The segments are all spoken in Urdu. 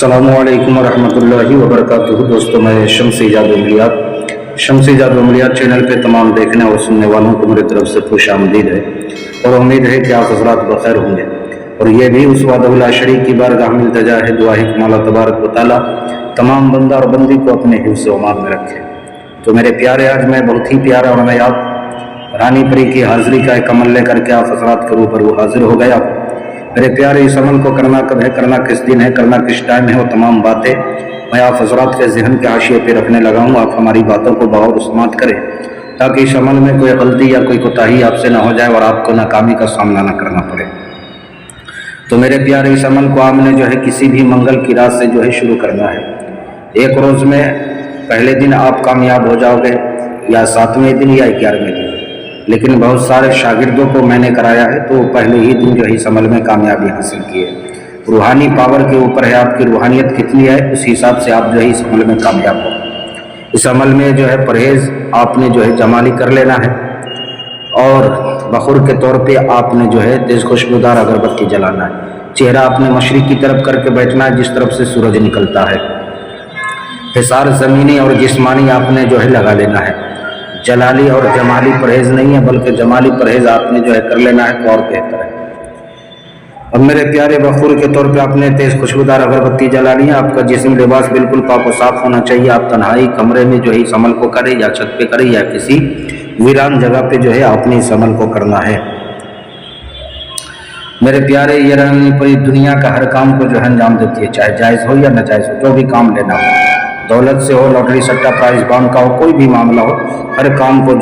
السلام علیکم ورحمۃ اللہ وبرکاتہ۔ دوستوں، میں شمس ایجاد عملیات چینل پہ تمام دیکھنے اور سننے والوں کو میری طرف سے خوش آمدید ہے اور امید ہے کہ آپ حضرات بخیر ہوں گے، اور یہ بھی اس وحدہ لا شریک کی بارگاہ میں التجا ہے، دعا ہے کہ مولا تبارک و تعالیٰ تمام بندہ اور بندی کو اپنے حفظ و امان میں رکھے۔ تو میرے پیارے، آج میں بہت ہی پیارا اور نایاب رانی پری کی حاضری کا ایک عمل لے کر کے آپ حضرات کے روبرو حاضر ہو گیا۔ میرے پیارے، اس عمل کو کرنا کب ہے، کرنا کس دن ہے، کرنا کس ٹائم ہے، وہ تمام باتیں میں آپ حضرات کے ذہن کے حاشیے پہ رکھنے لگا ہوں۔ آپ ہماری باتوں کو بغور سماعت کریں تاکہ اس عمل میں کوئی غلطی یا کوئی کوتاہی آپ سے نہ ہو جائے اور آپ کو ناکامی کا سامنا نہ کرنا پڑے۔ تو میرے پیارے، اس عمل کو آپ نے کسی بھی منگل کی رات سے شروع کرنا ہے۔ ایک روز میں پہلے دن آپ کامیاب ہو جاؤ گے، یا 7ویں دن یا 11ویں دن، لیکن بہت سارے شاگردوں کو میں نے کرایا ہے تو پہلے ہی دن اس عمل میں کامیابی حاصل کی ہے۔ روحانی پاور کے اوپر ہے آپ کی روحانیت کتنی ہے، اس حساب سے آپ اس عمل میں کامیاب ہو۔ اس عمل میں پرہیز آپ نے جمالی کر لینا ہے، اور بخور کے طور پہ آپ نے تیز خوشبودار اگربتی جلانا ہے۔ چہرہ آپ نے مشرق کی طرف کر کے بیٹھنا ہے، جس طرف سے سورج نکلتا ہے۔ حصار زمینی اور جسمانی آپ نے لگا لینا ہے۔ جلالی اور جمالی پرہیز نہیں ہے، بلکہ جمالی پرہیز آپ نے کر لینا ہے تو اور بہتر ہے۔ اب میرے پیارے، بخور کے طور پہ آپ نے تیز خوشبودار اگربتی جلانی ہے۔ آپ کا جسم لباس بالکل پاک و صاف ہونا چاہیے۔ آپ تنہائی کمرے میں اس عمل کو کریں، یا چھت پہ کریں، یا کسی ویران جگہ پہ آپ نے اس عمل کو کرنا ہے۔ میرے پیارے، یہ رانی پوری دنیا کا ہر کام کو انجام دیتی ہے، چاہے جائز ہو یا ناجائز ہو، جو بھی کام لینا ہو، دولت سے ہو، لاٹری سٹا پرائز بانڈ کا ہو، کوئی بھی معاملہ ہو، ہر کام کو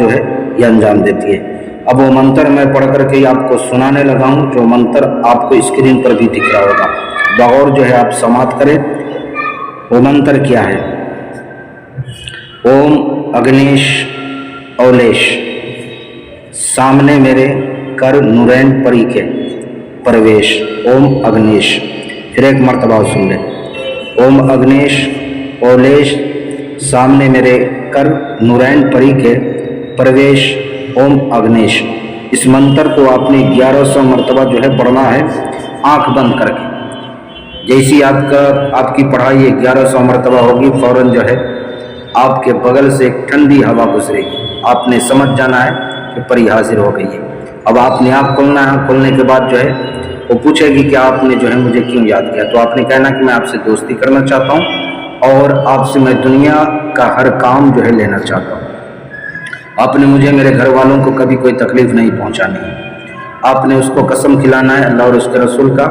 یہ انجام دیتی ہے۔ اب وہ منتر میں پڑھ کر کے آپ کو سنانے لگا ہوں، جو منتر آپ کو اسکرین پر بھی دکھ رہا ہوگا، بغور آپ سماعت کریں۔ وہ منتر کیا ہے؟ اوم اگنیش اولیش، سامنے میرے کر نورین پری کے پرویش۔ اوم اگنیش، پھر ایک مرتبہ سن لیں۔ اوم اگنیش اولیش، سامنے میرے کر نورین پری کے پرویش۔ اوم اگنیش، اس منتر کو آپ نے 1100 مرتبہ پڑھنا ہے، آنکھ بند کر کے۔ جیسی آپ کی پڑھائی 1100 مرتبہ ہوگی، فوراً آپ کے بغل سے ایک ٹھنڈی ہوا گزرے گی۔ آپ نے سمجھ جانا ہے کہ پری حاضر ہو گئی ہے۔ اب آپ نے آنکھ کھولنا ہے، کھولنے کے بعد وہ پوچھے گی کہ آپ نے مجھے کیوں یاد کیا، تو آپ نے کہنا کہ میں آپ سے دوستی کرنا چاہتا ہوں، اور آپ سے میں دنیا کا ہر کام لینا چاہتا ہوں۔ آپ نے مجھے، میرے گھر والوں کو کبھی کوئی تکلیف نہیں پہنچانی ہے۔ آپ نے اس کو قسم کھلانا ہے، اللہ اور اس کے رسول کا،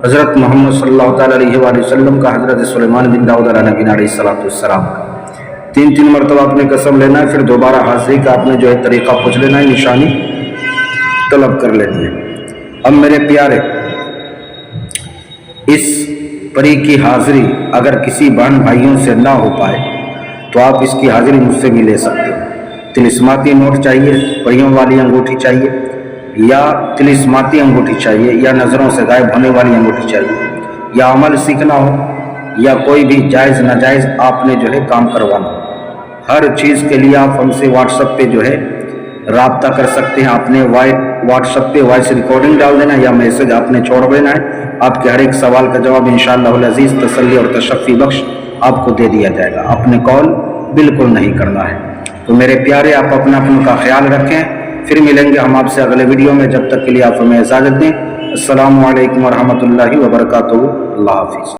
حضرت محمد صلی اللہ تعالیٰ علیہ وآلہ وسلم کا، حضرت سلیمان بن داؤد علیہ نبینا علیہ السلام کا۔ 3 مرتبہ آپ نے قسم لینا ہے، پھر دوبارہ حاضری کا آپ نے طریقہ پوچھ لینا ہے، نشانی طلب کر لینی ہے۔ اب میرے پیارے، اس پری کی حاضری اگر کسی بہن بھائیوں سے نہ ہو پائے تو آپ اس کی حاضری مجھ سے بھی لے سکتے ہو۔ طلسماتی نوٹ چاہیے، پریوں والی انگوٹھی چاہیے، یا طلسماتی انگوٹھی چاہیے، یا نظروں سے غائب ہونے والی انگوٹھی چاہیے، یا عمل سیکھنا ہو، یا کوئی بھی جائز ناجائز آپ نے کام کروانا ہو، ہر چیز کے لیے آپ ہم سے واٹس ایپ پہ رابطہ کر سکتے ہیں۔ آپ نے واٹس ایپ پہ وائس ریکارڈنگ ڈال دینا، یا میسج آپ نے چھوڑ دینا ہے۔ آپ کے ہر ایک سوال کا جواب انشاءاللہ العزیز تسلی اور تشفی بخش آپ کو دے دیا جائے گا۔ آپ نے کال بالکل نہیں کرنا ہے۔ تو میرے پیارے، آپ اپنا کا خیال رکھیں، پھر ملیں گے ہم آپ سے اگلے ویڈیو میں۔ جب تک کے لیے آپ ہمیں اجازت دیں۔ السلام علیکم ورحمۃ اللہ وبرکاتہ۔ اللہ حافظ۔